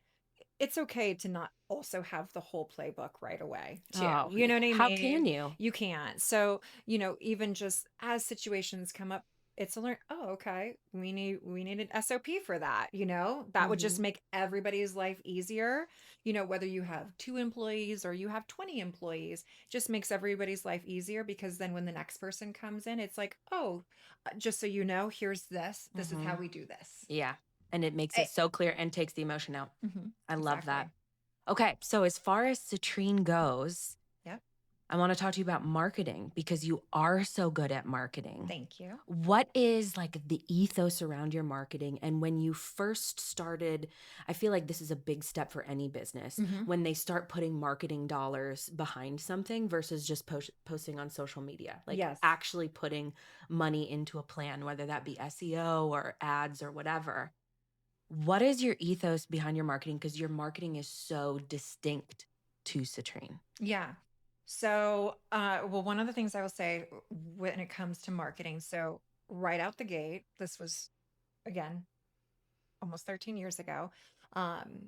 it's okay to not also have the whole playbook right away too. Oh, You know what I how can mean? you? You can't. So, even just as situations come up, it's a learn, oh, okay, we need an SOP for that, that would just Mhm. make everybody's life easier. Whether you have 2 employees or you have 20 employees, just makes everybody's life easier, because then when the next person comes in, it's like, oh, just so you know, here's this is how Mhm. we do this. Yeah, and it makes it Eh, so clear and takes the emotion out. I love that. exactly. Okay, so as far as Citrine goes, Yep. I want to talk to you about marketing because you are so good at marketing. Thank you. What is like the ethos around your marketing? And when you first started, I feel like this is a big step for any business Hmm. when they start putting marketing dollars behind something versus just posting on social media, like Yes. actually putting money into a plan, whether that be SEO or ads or whatever. What is your ethos behind your marketing? Because your marketing is so distinct to Citrine. Yeah. So, well, one of the things I will say when it comes to marketing, so right out the gate, this was again almost 13 years ago.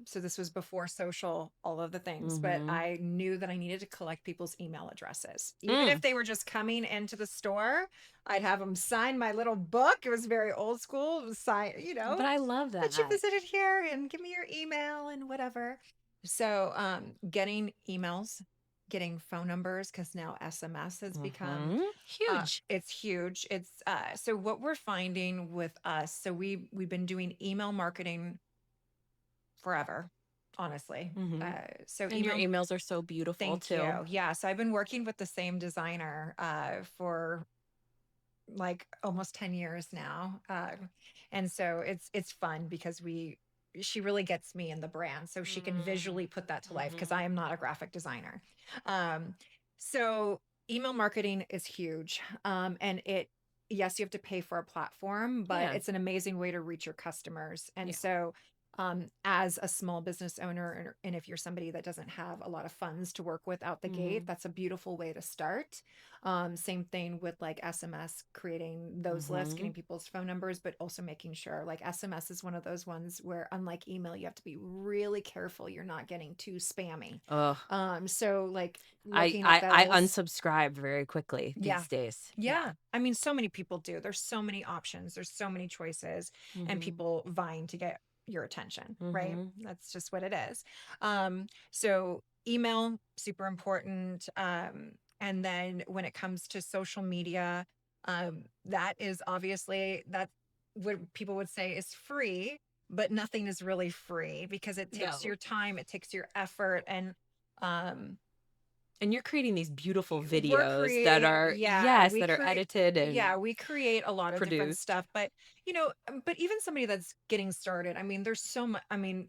So this was before social, all of the things, but Mm-hmm. I knew that I needed to collect people's email addresses. Even if Mm, they were just coming into the store, I'd have them sign my little book. It was very old school. It was sign, but I love that you that. visited here and give me your email and whatever. So getting emails, getting phone numbers, because now SMS has become Mm-hmm. Huge. it's huge. It's so what we're finding with us, so we've been doing email marketing forever, honestly. Mm-hmm. So And your email, emails are so beautiful thank you. too. Yeah, so I've been working with the same designer for like almost 10 years now. And so it's fun because she really gets me in the brand, so she can visually put that to life, because Mm-hmm. I am not a graphic designer. Um, so email marketing is huge. And yes, you have to pay for a platform, but Yeah. it's an amazing way to reach your customers. And Yeah. so as a small business owner, and if you're somebody that doesn't have a lot of funds to work with out the gate, Mm-hmm. that's a beautiful way to start. Same thing with like SMS, creating those lists, Mm-hmm. getting people's phone numbers, but also making sure like SMS is one of those ones where, unlike email, you have to be really careful you're not getting too spammy. Ugh. So like I, looking at I I those. unsubscribe very quickly Yeah. these days. Yeah. Yeah. I mean, so many people do. There's so many options, there's so many choices, and Mm-hmm. people vying to get your attention, right? Mm-hmm. That's just what it is. So email, super important. And then when it comes to social media, that is obviously that what people would say is free, but nothing is really free, because it takes No. your time, it takes your effort, and um And you're creating these beautiful we're videos that creating, are, yeah, yes, that are edited and we create a lot of different produced. stuff, but but even somebody that's getting started, I mean, there's so much, I mean,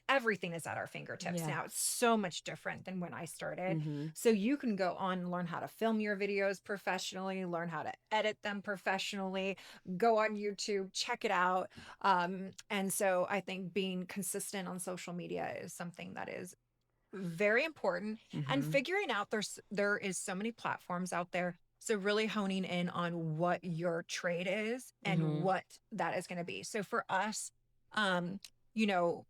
everything is at our fingertips Yeah. now. It's so much different than when I started. Mm-hmm. So you can go on and learn how to film your videos professionally, learn how to edit them professionally, go on YouTube, check it out. And so I think being consistent on social media is something that is very important, and Mm-hmm. figuring out there is so many platforms out there, so really honing in on what your trade is and Mm-hmm. what that is going to be. So for us, um you know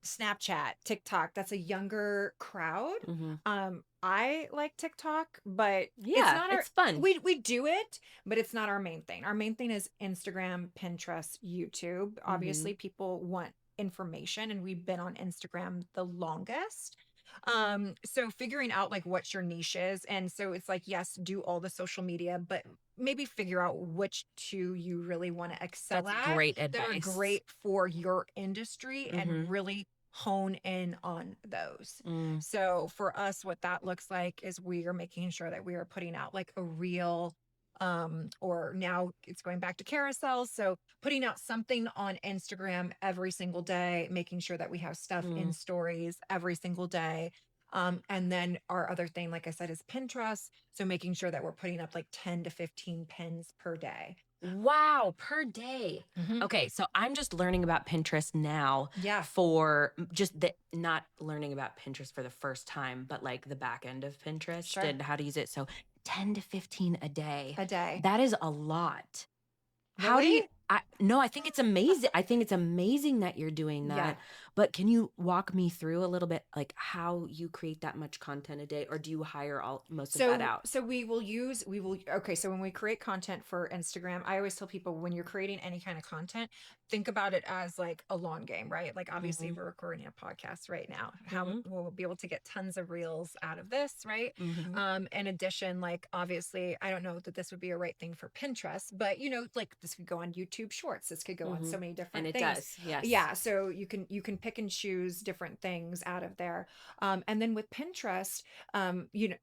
Snapchat, TikTok, that's a younger crowd. Mm-hmm. I like TikTok, but it's Yeah, not our it's fun. we do it, but it's not our main thing. Our main thing is Instagram, Pinterest, YouTube. Mm-hmm. Obviously people want information, and we've been on Instagram the longest. So figuring out like what your niche is, and so it's like, yes, do all the social media, but maybe figure out which two you really want to excel That's at, great that are advice. great for your industry, Mm-hmm. and really hone in on those. Mm. So for us, what that looks like is we are making sure that we are putting out like a real, or now it's going back to carousels, so putting out something on Instagram every single day, making sure that we have stuff in Mm. stories every single day. And then our other thing, like I said, is Pinterest. So making sure that we're putting up like 10 to 15 pins per day. Wow, per day. Hmm. Okay, so I'm just learning about Pinterest now Yeah, for just the not learning about Pinterest for the first time, but like the back end of Pinterest sure. and how to use it. So 10 to 15 a day. A day. That is a lot. How do you Really? No, I think it's amazing. I think it's amazing that you're doing Yeah. that. But can you walk me through a little bit, like how you create that much content a day, or do you hire most of that So out? so okay, so when we create content for Instagram, I always tell people when you're creating any kind of content, think about it as like a long game, right? Like obviously Mm-hmm. we're recording a podcast right now. How Mm-hmm. we'll be able to get tons of reels out of this, right? Mm-hmm. In addition, like obviously, I don't know that this would be a right thing for Pinterest, but like this could go on YouTube Shorts. This could go on Mm-hmm. so many And different it things. does, yes. Yeah, so you can pick and choose different things out of there. And then with Pinterest,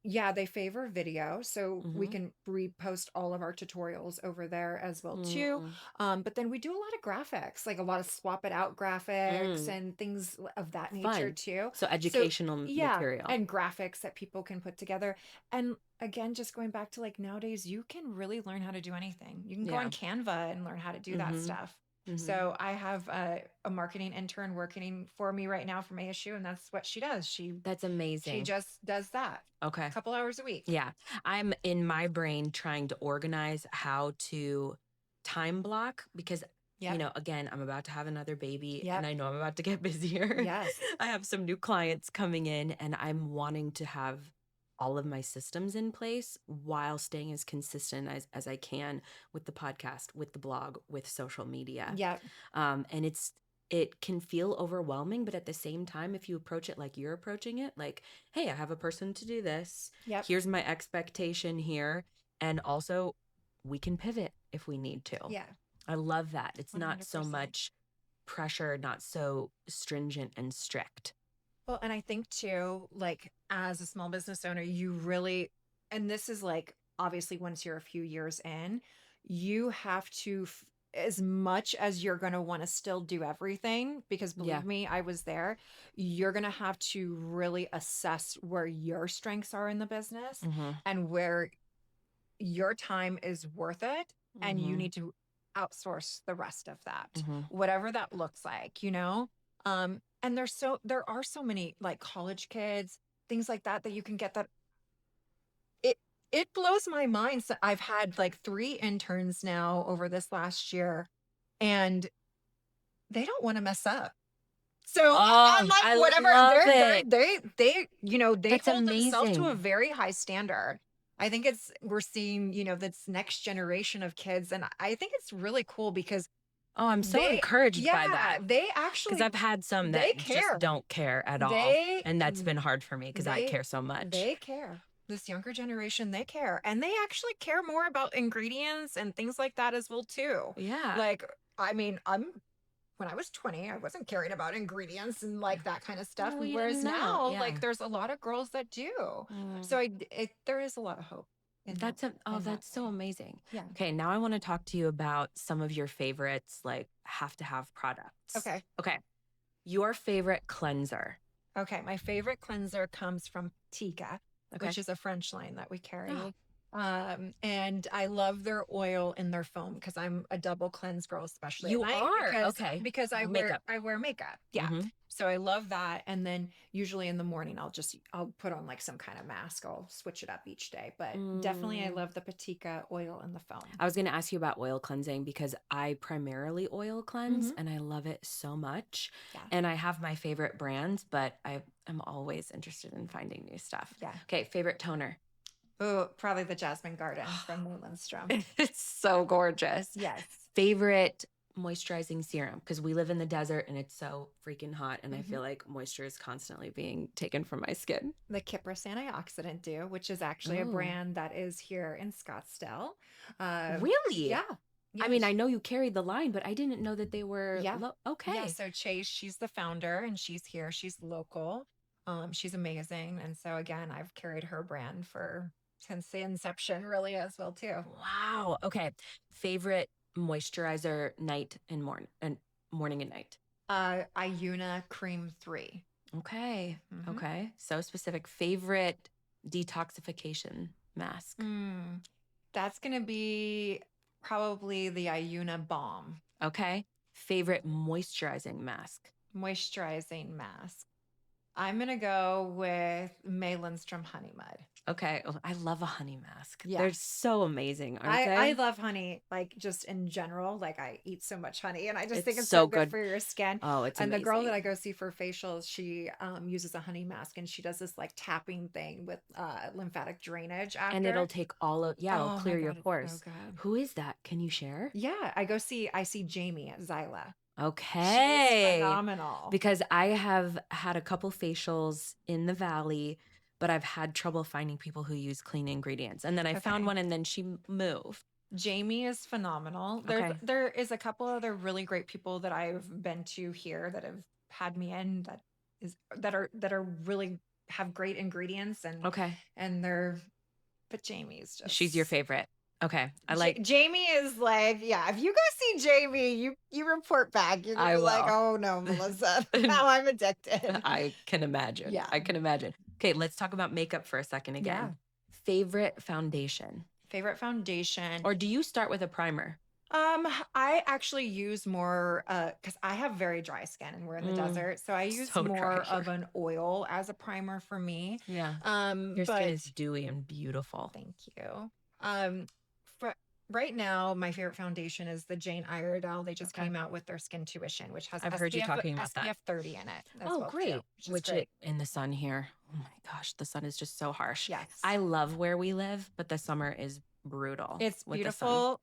yeah, they favor video, so we Mm-hmm. can repost all of our tutorials over there as well too. Mm-hmm. But then we do a lot of graphics, like a lot of swap it out graphics Mm. and things of that nature Fun. too. So So educational yeah, material. and graphics that people can put together. And again, just going back to like nowadays, you can really learn how to do anything. You can go on Yeah. Canva and learn how to do that Mm-hmm. stuff. Mm-hmm. So I have a marketing intern working for me right now from ASU, and that's what she does. That's She amazing. just does that Okay. a couple hours a week. Yeah. I'm in my brain trying to organize how to time block because, Yep. again, I'm about to have another baby and Yep. I know I'm about to get busier. Yes. I have some new clients coming in and I'm wanting to have all of my systems in place while staying as consistent as I can with the podcast, with the blog, with social media. Yep. And it can feel overwhelming, but at the same time, if you approach it like you're approaching it, like, hey, I have a person to do this. Yep. Here's my expectation here. And also, we can pivot if we need to. Yeah. I love that. It's not so 100%. much pressure, not so stringent and strict. Well, and I think too, like as a small business owner, you really, and this is like obviously once you're a few years in, you have to, as much as you're going to want to still do everything, because Yeah. believe me, I was there, you're going to have to really assess where your strengths are in the business Mm-hmm. and where your time is worth it. And you Mm-hmm. need to outsource the rest of that, Mm-hmm. whatever that looks like. And there are so many like college kids, things like that you can get that it it blows my mind. So I've had like 3 interns now over this last year, and they don't want to mess up. So I Oh, like I whatever love they're it. they That's hold themselves to a amazing. very high standard. I think we're seeing, this next generation of kids, and I think it's really cool because Oh, I'm so they encouraged by yeah, that. they Because actually I've had some they that just care. don't care at all. They And that's been hard for me because I they care so much. they care. This younger generation, they care. And they actually care more about ingredients and things like that as well too. Yeah. Like, I mean, when I was 20, I wasn't caring about ingredients and like that kind of stuff. Well, you Whereas didn't know. now, Yeah. like there's a lot of girls that do. Mm. So there is a lot of hope in that That's so way. amazing. Yeah. Okay, now I want to talk to you about some of your favorites, like have to have products. Okay. Okay. Your favorite cleanser. Okay. My favorite cleanser comes from Tika, Okay. which is a French line that we carry. Oh. And I love their oil and their foam because I'm a double cleanse girl, especially You at night are? because Okay. because Makeup. I wear makeup. Yeah. Mhm. So I love that. And then usually in the morning I'll put on like some kind of mask. I'll switch it up each day. But definitely I Mm. love the Patika oil and the foam. I was going to ask you about oil cleansing because I primarily oil cleanse Mhm. and I love it so much. Yeah. And I have my favorite brands, but I'm always interested in finding new stuff. Yeah. Okay, favorite toner. Oh, probably the Jasmine Garden from Lindstrom. It's so gorgeous. Yes. Favorite moisturizing serum because we live in the desert and it's so freaking hot and I Mhm. feel like moisture is constantly being taken from my skin. The Kypris Antioxidant Dew, which is actually a Oh. brand that is here in Scottsdale. Really? Yeah. I mean, I know you carried the line, but I didn't know that they were Yeah. okay. Yeah, so Chase, she's the founder and she's here. She's local. She's amazing. And so again, I've carried her brand since the inception really as well too. Wow. Okay. Favorite moisturizer night and morning and night. Iuna Cream 3. Okay. Mhm. Okay. So specific. Favorite detoxification mask. That's going to be probably the Iuna Balm Okay. Favorite moisturizing mask. moisturizing mask. I'm going to go with May Lindstrom Honey Mud. Okay. Oh, I love a honey mask. Yeah. They're so amazing, aren't I they? love honey, like just in general. Like I eat so much honey and I just think It's it's so so good good. for your skin. Oh, it's And the girl that I amazing. go see for facials, she uses a honey mask and she does this like tapping thing with lymphatic drainage And it'll after. take all of, yeah, it'll Oh my clear your God, it's so pores. good. Who is that? Can you share? Yeah, I see Jamie at Zyla. She's Okay. phenomenal. Because I have had a couple facials in the valley, but I've had trouble finding people who use clean ingredients. And then I found Okay. one and then she moved. Jamie is phenomenal. Okay. There is a couple other really great people that I've been to here that have had me in that are really have great ingredients Okay. and they're but Jamie's She's your just favorite. Okay. I like, Jamie is like, yeah, if you go see Jamie, you report back. You're gonna I be like, will. oh no, Melissa, now I'm addicted. I can imagine. Yeah. I can imagine. Okay. Let's talk about makeup for a second Yeah. again. Favorite foundation? Favorite foundation. Or do you start with a primer? I actually use more because I have very dry skin and we're in the desert. So I use So dry more here. of an oil as a primer for me. Yeah. Your skin But is dewy and beautiful. thank you. For right now, my favorite foundation is the Jane Iredale. They just Okay. came out with their Skin Tuition, which has I've heard you talking about that. SPF 30 in it as Oh, well great. too, which is Which great. in the sun here. Oh my gosh, the sun is just so harsh. Yes. I love where we live, but the summer is brutal. It's with the sun. beautiful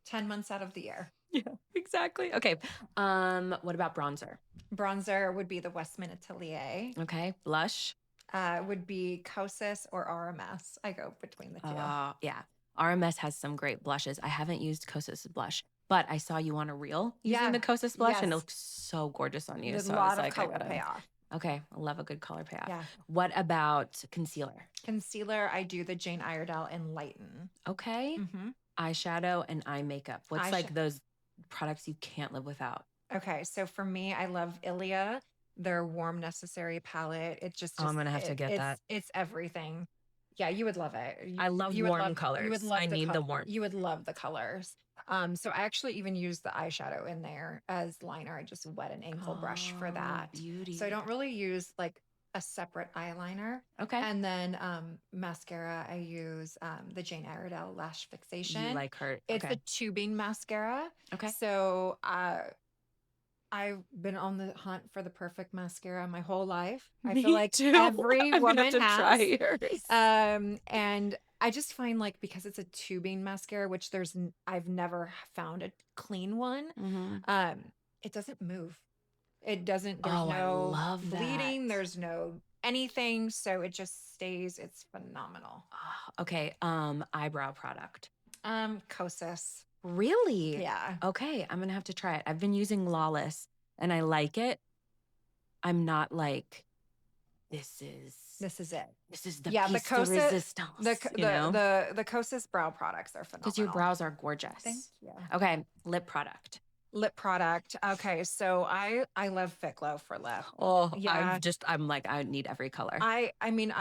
10 months out of the year. Yeah, exactly. Okay. What about bronzer? Bronzer would be the Westman Atelier. Okay. Blush. Would be Kosas or RMS. I go between the two. Yeah. RMS has some great blushes. I haven't used Kosas blush, but I saw you on a reel using the Kosas blush and it Yes. looks so gorgeous on you. There's So a I was lot of like, I color gotta. payoff. Okay. I love a good color payoff. Yeah. What about concealer? Concealer, I do the Jane Iredale Enlighten. Okay. Mm-hmm. Eyeshadow and eye makeup. What's Eyesha- like those products you can't live without? Okay, so for me, I love Ilia, their Warm Necessary palette. It just, Oh, I'm gonna have to get that. It's everything. Yeah, you would love it. I love you would warm love, colors. You would love I need the warmth. You would love the colors. So I actually even use the eyeshadow in there as liner. I just wet an ankle brush for that. Beauty. So I don't really use like a separate eyeliner. Okay. And then mascara, I use the Jane Iredale Lash Fixation. You like her. It's Okay. a tubing mascara. Okay. So I've been on the hunt for the perfect mascara my whole life. I Me feel like too. every I'm gonna woman have to has. try yours. And I just find like because it's a tubing mascara, which I've never found a clean one. Mhm. It doesn't move. It doesn't. There's Oh, I no love bleeding. that. There's no anything. So it just stays. It's phenomenal. Okay. Eyebrow product. Kosas. Really? Yeah. Okay. I'm gonna have to try it. I've been using Lawless and I like it. I'm not like, this is it. This is the Yeah, piece the de Kosas, resistance. the Kosas brow products are phenomenal. Because your brows are gorgeous. Thank you. Okay. Lip product. Lip product. Okay, so I love Fitglow for lip. Oh, Yeah. I'm like, I need every color. I mean,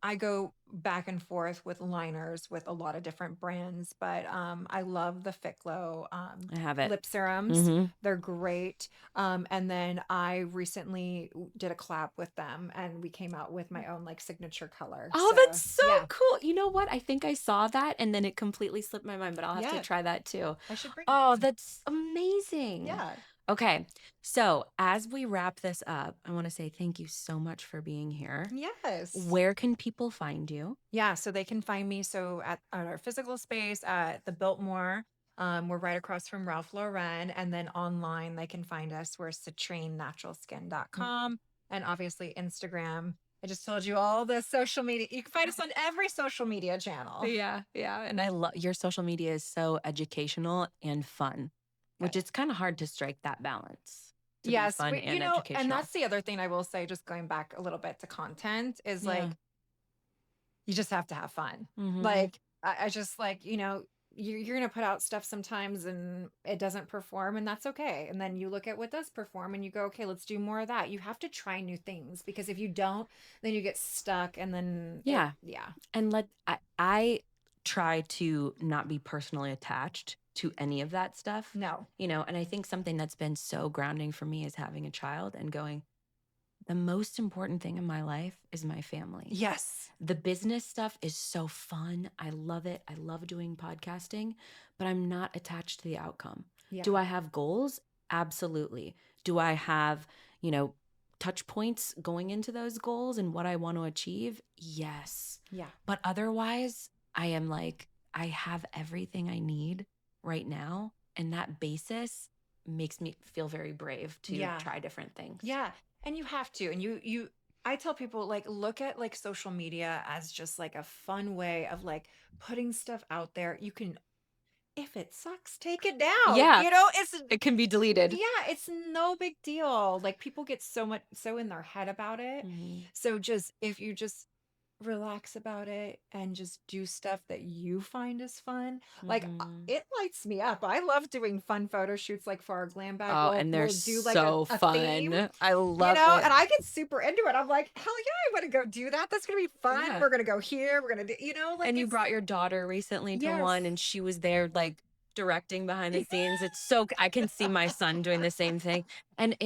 I go back and forth with liners with a lot of different brands, but I love the Fitglow I have it. lip serums. Mhm. They're great. And then I recently did a collab with them and we came out with my own like signature color. Oh, So, that's so yeah, cool. You know what? I think I saw that and then it completely slipped my mind, but I'll have Yeah. to try that too. I should bring Oh, it. that's amazing. Yeah. Okay. So as we wrap this up, I want to say thank you so much for being here. Yes. Where can people find you? Yeah, so they can find me at our physical space at the Biltmore. We're right across from Ralph Lauren. And then online, they can find us. We're citrinenaturalskin.com and obviously Instagram. I just told you all the social media. You can find us on every social media channel. Yeah. And I love your social media is so educational and fun, which it's kind of hard to strike that balance. To Yes, be fun and and educational. that's the other thing I will say, just going back a little bit to content, is like, you just have to have fun. Mhm. Like, I just like, you're going to put out stuff sometimes and it doesn't perform, and that's okay. And then you look at what does perform and you go, okay, let's do more of that. You have to try new things because if you don't, then you get stuck and then. Yeah. Yeah. And I try to not be personally attached to any of that stuff. No. And I think something that's been so grounding for me is having a child and going, the most important thing in my life is my family. Yes. The business stuff is so fun. I love it. I love doing podcasting, but I'm not attached to the outcome. Yeah. Do I have goals? Absolutely. Do I have, touch points going into those goals and what I want to achieve? Yes. Yeah. But otherwise, I am like, I have everything I need right now. And that basis makes me feel very brave to try different things. Yeah. And you have to. And I tell people, like, look at like social media as just like a fun way of like putting stuff out there. You can, if it sucks, take it down. Yeah. It can be deleted. Yeah, it's no big deal. Like, people get so in their head about it. Mhm. So if you just relax about it and just do stuff that you find is fun, like, it lights me up. I love doing fun photo shoots, like for our glam bag. Oh, and they're we'll do like so a fun. theme, I love it. and I get super into it. I'm like, hell yeah, I want to go do that. That's gonna be fun. Yeah. We're gonna go here. We're gonna do, like, and you brought your daughter recently to Yes. one, and she was there like directing behind the scenes. It's so, I can see my son doing the same thing, and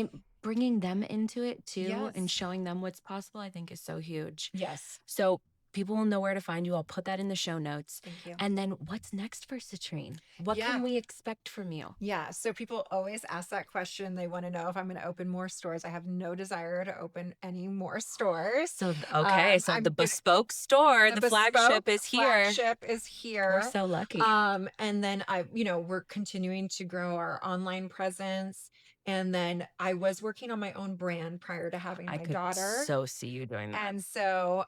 bringing them into it too, and showing them what's possible, I think is so huge. Yes. So people will know where to find you. I'll put that in the show notes. Thank you. And then what's next for Citrine? What can we expect from you? Yeah. So people always ask that question. They want to know if I'm going to open more stores. I have no desire to open any more stores. So, okay. So the bespoke store, the flagship is here. Flagship is here. We're so lucky. And then we're continuing to grow our online presence. And then I was working on my own brand prior to having my daughter. I so see you doing that. And so,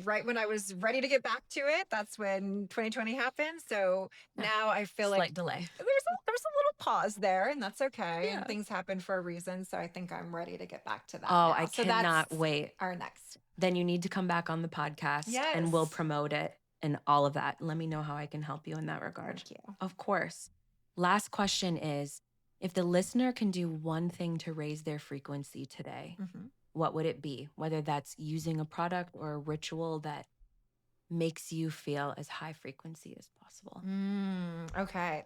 right when I was ready to get back to it, that's when 2020 happened. So now I feel like slight delay. There's a little pause there, and that's okay. And things happen for a reason. So I think I'm ready to get back to that. Oh, now. I cannot wait. Our next. Then you need to come back on the podcast and we'll promote it and all of that. Let me know how I can help you in that regard. Thank you. Of course. Last question is, if the listener can do one thing to raise their frequency today, what would it be? Whether that's using a product or a ritual that makes you feel as high frequency as possible. Okay.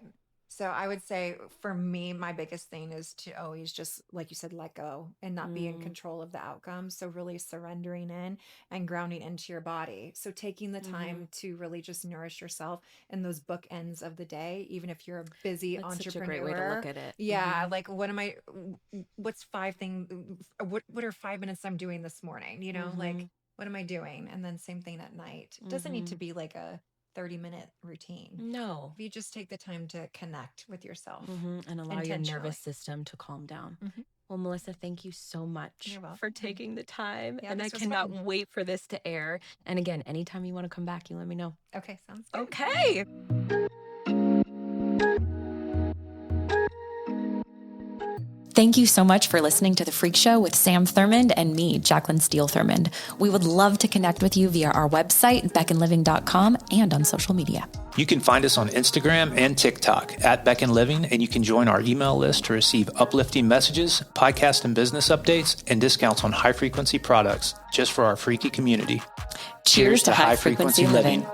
So I would say for me, my biggest thing is to always just, like you said, let go and not be in control of the outcome. So really surrendering in and grounding into your body. So taking the time to really just nourish yourself in those bookends of the day, even if you're a busy entrepreneur. Such a great way to look at it. Yeah. Like, what's what are 5 minutes I'm doing this morning? Like, what am I doing? And then same thing at night. It doesn't need to be like a 30-minute routine. No. If you just take the time to connect with yourself and allow your nervous system to calm down. Well, Melissa, thank you so much for taking the time. And I cannot wait for this to air. And again, anytime you want to come back, you let me know. Okay, sounds good. Okay. Thank you so much for listening to The Freq Show with Sam Thurmond and me, Jaclyn Steele Thurmond. We would love to connect with you via our website, beckonliving.com, and on social media. You can find us on Instagram and TikTok at Beckon Living, and you can join our email list to receive uplifting messages, podcast and business updates, and discounts on high-frequency products just for our freaky community. Cheers to high-frequency living.